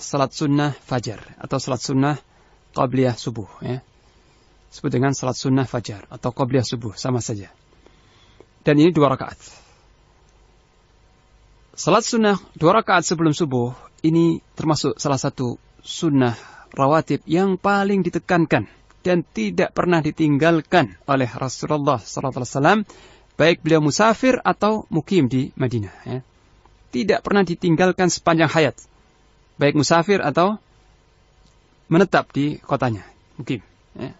salat sunnah fajar atau salat sunnah qabliyah subuh, ya. Disebut dengan salat sunnah fajar atau qabliyah subuh, sama saja. Dan ini 2 rakaat. Salat sunnah 2 rakaat sebelum subuh ini termasuk salah satu sunnah rawatib yang paling ditekankan dan tidak pernah ditinggalkan oleh Rasulullah SAW, baik beliau musafir atau mukim di Madinah, ya. Tidak pernah ditinggalkan sepanjang hayat, baik musafir atau menetap di kotanya, mukim, ya.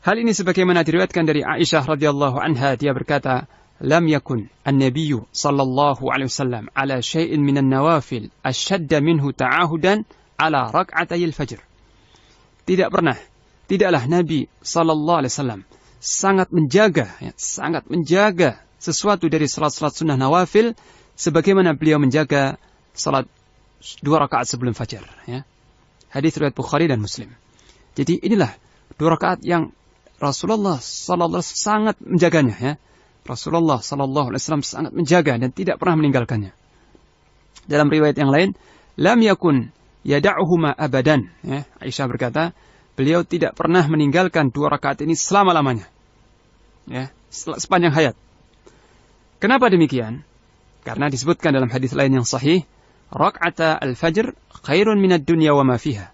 Hal ini sebagaimana diriwayatkan dari Aisyah radhiyallahu anha, dia berkata, "Lam yakun an-nabiyyu sallallahu alaihi wasallam ala syai'in minan nawafil ashadda minhu ta'ahudan ala rak'atayil fajr." Tidaklah Nabi sallallahu alaihi wasallam sangat menjaga sesuatu dari salat-salat sunnah nawafil sebagaimana beliau menjaga salat 2 rakaat sebelum fajar, ya. Hadis riwayat Bukhari dan Muslim. Jadi inilah 2 rakaat yang Rasulullah sallallahu alaihi wasallam sangat menjaganya, ya. Rasulullah sallallahu alaihi wasallam sangat menjaga dan tidak pernah meninggalkannya. Dalam riwayat yang lain, lam yakun yada'uhuma abadan, ya. Aisyah berkata, beliau tidak pernah meninggalkan 2 rakaat ini selama-lamanya, ya, sepanjang hayat. Kenapa demikian? Karena disebutkan dalam hadis lain yang sahih, rak'ata al-fajr khairun minad dunya wa ma fiha.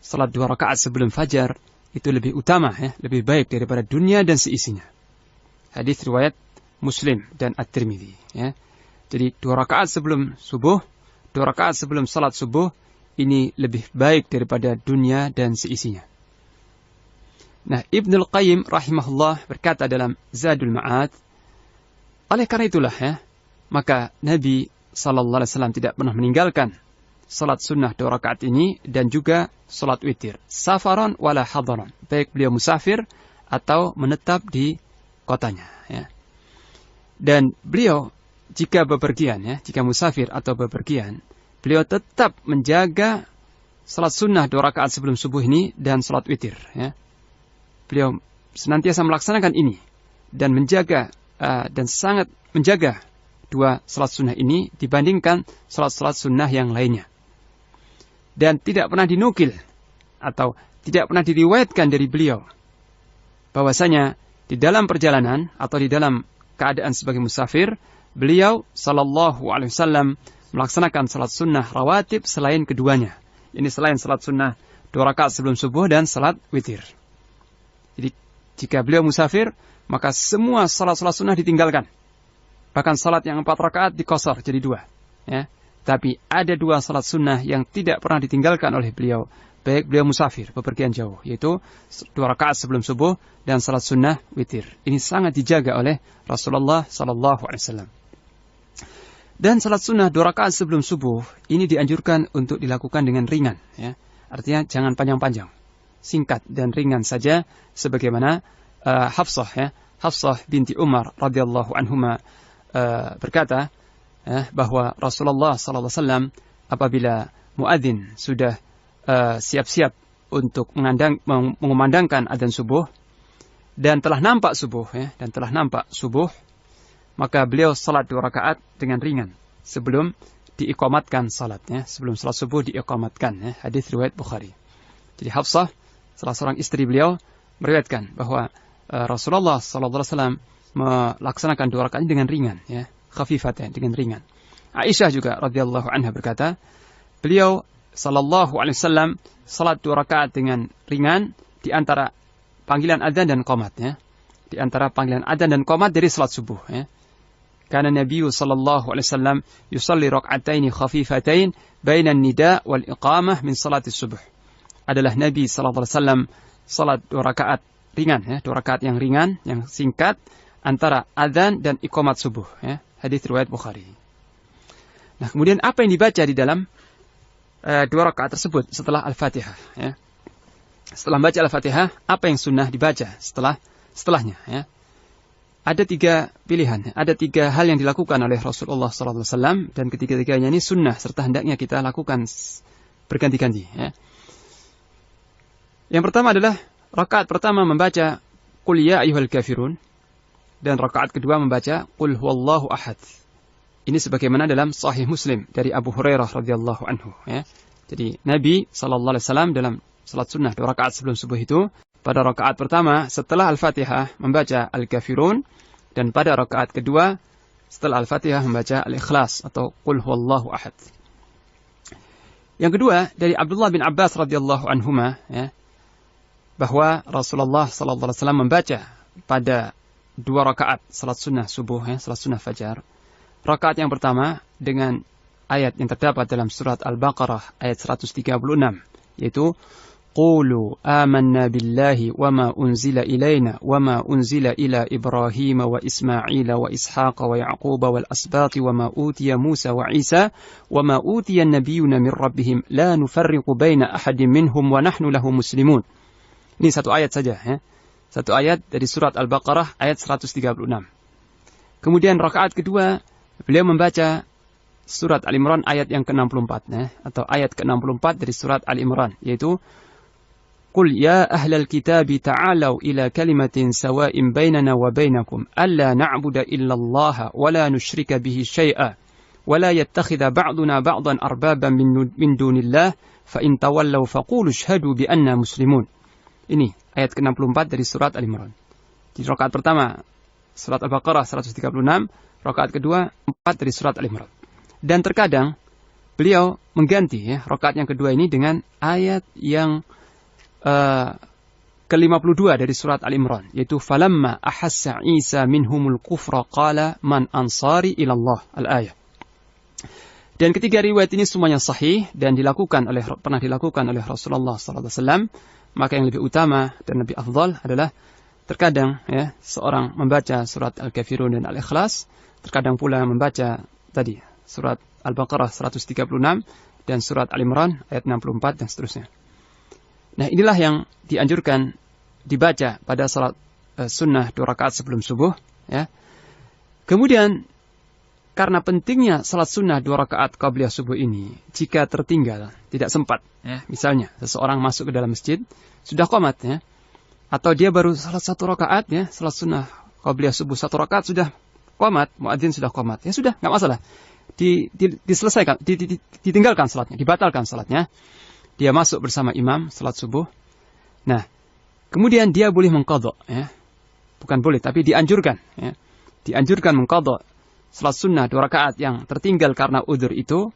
Salat 2 rakaat sebelum fajar itu lebih utama, ya, lebih baik daripada dunia dan seisinya. Hadis riwayat Muslim dan At-Tirmidzi, ya. Jadi 2 rakaat sebelum subuh, 2 rakaat sebelum salat subuh ini lebih baik daripada dunia dan seisinya. Nah, Ibnul Qayyim rahimahullah berkata dalam Zadul Ma'ad, oleh karena itulah, ya, maka Nabi sallallahu alaihi wasallam tidak pernah meninggalkan salat sunnah 2 rakaat ini dan juga salat witir, safaran wala hadaran, baik beliau musafir atau menetap di kotanya, ya. Dan beliau jika bepergian, ya, jika musafir atau bepergian, beliau tetap menjaga salat sunnah 2 rakaat sebelum subuh ini dan salat witir, ya. Beliau senantiasa melaksanakan ini dan menjaga dan sangat menjaga 2 salat sunnah ini dibandingkan salat-salat sunnah yang lainnya. Dan tidak pernah dinukil atau tidak pernah diriwayatkan dari beliau bahwasanya di dalam perjalanan atau di dalam keadaan sebagai musafir, beliau sallallahu alaihi wasallam melaksanakan salat sunnah rawatib selain keduanya. Ini selain salat sunnah 2 rakaat sebelum subuh dan salat witir. Jadi jika beliau musafir, maka semua salat-salat sunnah ditinggalkan. Bahkan salat yang 4 rakaat dikosor jadi 2, ya. Tapi ada 2 salat sunnah yang tidak pernah ditinggalkan oleh beliau, baik beliau musafir, bepergian jauh, yaitu 2 rakaat sebelum subuh dan salat sunnah witir. Ini sangat dijaga oleh Rasulullah sallallahu alaihi wasallam. Dan salat sunnah 2 rakaat sebelum subuh ini dianjurkan untuk dilakukan dengan ringan, ya. Artinya jangan panjang-panjang, singkat dan ringan saja, sebagaimana Hafsah, ya, Hafsah binti Umar radhiyallahu anhuma berkata, bahwa Rasulullah sallallahu alaihi wasallam apabila muadzin sudah siap-siap untuk mengumandangkan adzan subuh dan telah nampak subuh, ya, dan telah nampak subuh, maka beliau salat 2 rakaat dengan ringan sebelum diiqamatkan salatnya, sebelum salat subuh diiqamatkan, ya. Hadis riwayat Bukhari. Jadi Hafsah, salah seorang istri beliau, meriwayatkan bahwa Rasulullah sallallahu alaihi wasallam melaksanakan 2 rakaat dengan ringan, ya, khafifatan, dengan ringan. Aisyah juga radhiyallahu anha berkata, beliau sallallahu alaihi wasallam salat 2 rakaat dengan ringan di antara panggilan adzan dan qomat, ya. Di antara panggilan adzan dan qomat dari salat subuh, ya. Karena Nabi sallallahu alaihi wasallam yusalli rak'ataini khafifatain baina an-nida wal iqamah min salati subuh. Adalah Nabi sallallahu alaihi wasallam salat 2 rakaat ringan, ya, 2 rakaat yang ringan, yang singkat antara adzan dan iqamat subuh, ya. Hadis riwayat Bukhari. Nah, kemudian apa yang dibaca di dalam 2 rakaat tersebut setelah Al-Fatihah, ya. Setelah membaca Al-Fatihah, apa yang sunnah dibaca setelahnya, ya. Ada 3 pilihan, ada 3 hal yang dilakukan oleh Rasulullah SAW dan ketiga-tiganya ini sunnah serta hendaknya kita lakukan berganti-ganti, ya. Yang pertama adalah rakaat pertama membaca Qul ya ayyuhal kafirun dan rakaat kedua membaca Qul huwallahu ahad. Ini sebagaimana dalam Sahih Muslim dari Abu Hurairah radhiyallahu anhu, ya. Jadi Nabi SAW dalam salat sunnah 2 rakaat sebelum subuh itu, pada rakaat pertama setelah Al-Fatihah membaca Al-Kafirun, dan pada rakaat kedua setelah Al-Fatihah membaca Al-Ikhlas atau Qul Huwallahu Ahad. Yang kedua dari Abdullah bin Abbas radhiyallahu anhuma, ya, bahwa Rasulullah SAW membaca pada 2 rakaat salat sunnah subuh, ya, salat sunnah fajar. Rakaat yang pertama dengan ayat yang terdapat dalam surat Al-Baqarah ayat 136, yaitu Qulu amanna billahi wa ma unzila ilaina wa ma unzila ila Ibrahim wa Ismaila wa Ishaq wa Yaqub wal asbati wa ma utiya Musa wa Isa wa ma utiya an-nabiyyuna min rabbihim la nufarriqu baina ahadin minhum wa nahnu lahu muslimun. Ini satu ayat saja, ya. Satu ayat dari surat Al-Baqarah ayat 136. Kemudian rakaat kedua beliau membaca surat Al-Imran ayat yang ke-64, ya, atau ayat ke-64 dari surat Al-Imran, yaitu Qul ya ahlal kitabi ta'alau ila kalimatin sawa'in bainana wa bainakum alla na'budu illa Allah wa la nusyrika bihi syai'a wa la yattakhidha ba'duna ba'dan arbaban min dunillah fa in tawallaw faqulu ashhadu bi anna muslimun. Ini ayat ke-64 dari surat Al-Imran. Di rakaat pertama surat Al-Baqarah 136, rakaat kedua 4 dari surat Al-Imran. Dan terkadang beliau mengganti, ya, rakaat yang kedua ini dengan ayat yang ke-52 dari surat Al-Imran, yaitu falamma ahassa Isa minhumul kufra qala man ansari ilallah, al-ayah. Dan ketiga riwayat ini semuanya sahih dan pernah dilakukan oleh Rasulullah SAW. Maka yang lebih utama dan lebih afdal adalah terkadang, ya, seorang membaca surat Al-Kafirun dan Al-Ikhlas, terkadang pula membaca tadi surat Al-Baqarah 136 dan surat Al-Imran ayat 64 dan seterusnya. Nah, inilah yang dianjurkan dibaca pada salat sunnah 2 rakaat sebelum subuh, ya. Kemudian karena pentingnya salat sunnah 2 rakaat qabliyah subuh ini, jika tertinggal, tidak sempat, ya, misalnya seseorang masuk ke dalam masjid sudah qomat, ya, atau dia baru salat 1 rakaat, ya, salat sunnah qabliyah subuh 1 rakaat sudah qomat, muadzin sudah qomat, ya sudah, nggak masalah, diselesaikan, ditinggalkan salatnya, dibatalkan salatnya. Dia masuk bersama imam salat subuh. Nah, kemudian dia boleh mengqadha, ya. Bukan boleh, tapi dianjurkan, ya. Dianjurkan mengqadha salat sunnah 2 rakaat yang tertinggal karena udzur itu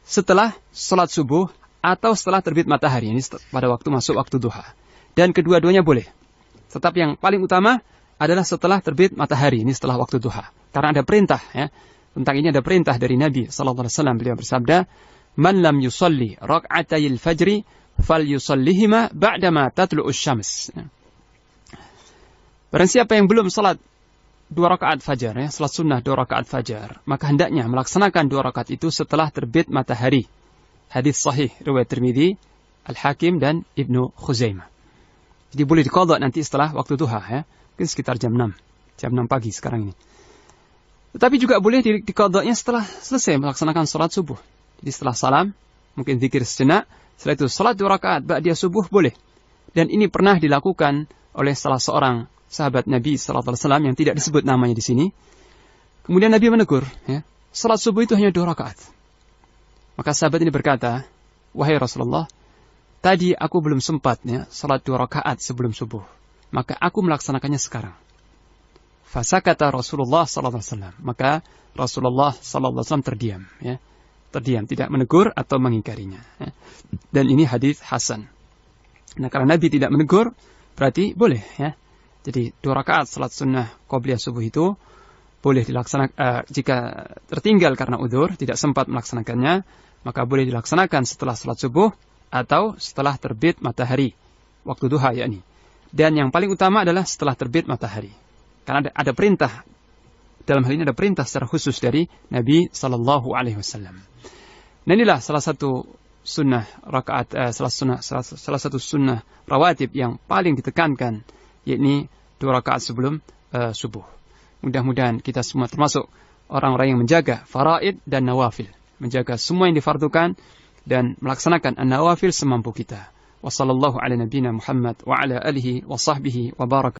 setelah salat subuh atau setelah terbit matahari, ini pada waktu masuk waktu duha. Dan kedua-duanya boleh. Tetap yang paling utama adalah setelah terbit matahari, ini setelah waktu duha. Karena ada perintah, ya. Tentang ini ada perintah dari Nabi sallallahu alaihi wasallam, beliau bersabda, Man lam yusalli rak'atayil fajri fal yusallihima ba'dama tatlu'us syams. Barang siapa yang belum salat 2 rakaat fajar, ya, salat sunnah 2 rakaat fajar, maka hendaknya melaksanakan 2 rakaat itu setelah terbit matahari. Hadis sahih riwayat Tirmidzi, Al-Hakim dan Ibnu Khuzaimah. Jadi boleh diqadha nanti setelah waktu duha, ya. Mungkin sekitar jam 6 pagi sekarang ini. Tetapi juga boleh diqadhanya setelah selesai melaksanakan salat subuh. Jadi setelah salam, mungkin zikir sejenak, setelah itu salat 2 rakaat ba'diyah subuh boleh. Dan ini pernah dilakukan oleh salah seorang sahabat Nabi sallallahu alaihi wasallam yang tidak disebut namanya di sini. Kemudian Nabi menegur, ya, salat subuh itu hanya 2 rakaat. Maka sahabat ini berkata, wahai Rasulullah, tadi aku belum sempat, ya, salat 2 rakaat sebelum subuh. Maka aku melaksanakannya sekarang. Fasakata Rasulullah sallallahu alaihi wasallam. Maka Rasulullah sallallahu alaihi wasallam terdiam, ya. Terdiam, tidak menegur atau mengingkarinya, ya. Dan ini hadis hasan. Nah, karena Nabi tidak menegur, berarti boleh, ya. Jadi 2 rakaat salat sunnah qabliyah subuh itu boleh dilaksanakan jika tertinggal karena udzur, tidak sempat melaksanakannya, maka boleh dilaksanakan setelah salat subuh atau setelah terbit matahari, waktu duha, yakni. Dan yang paling utama adalah setelah terbit matahari. Karena ada perintah, dalam hal ini ada perintah secara khusus dari Nabi sallallahu alaihi wasallam. Nah, inilah salah satu sunnah rakaat, salah satu sunnah rawatib yang paling ditekankan, yakni 2 rakaat sebelum subuh. Mudah-mudahan kita semua termasuk orang-orang yang menjaga faraid dan nawafil, menjaga semua yang difardukan dan melaksanakan an-nawafil semampu kita. Wassallallahu ala nabiyyina Muhammad wa ala alihi wa sahbihi wa baraka.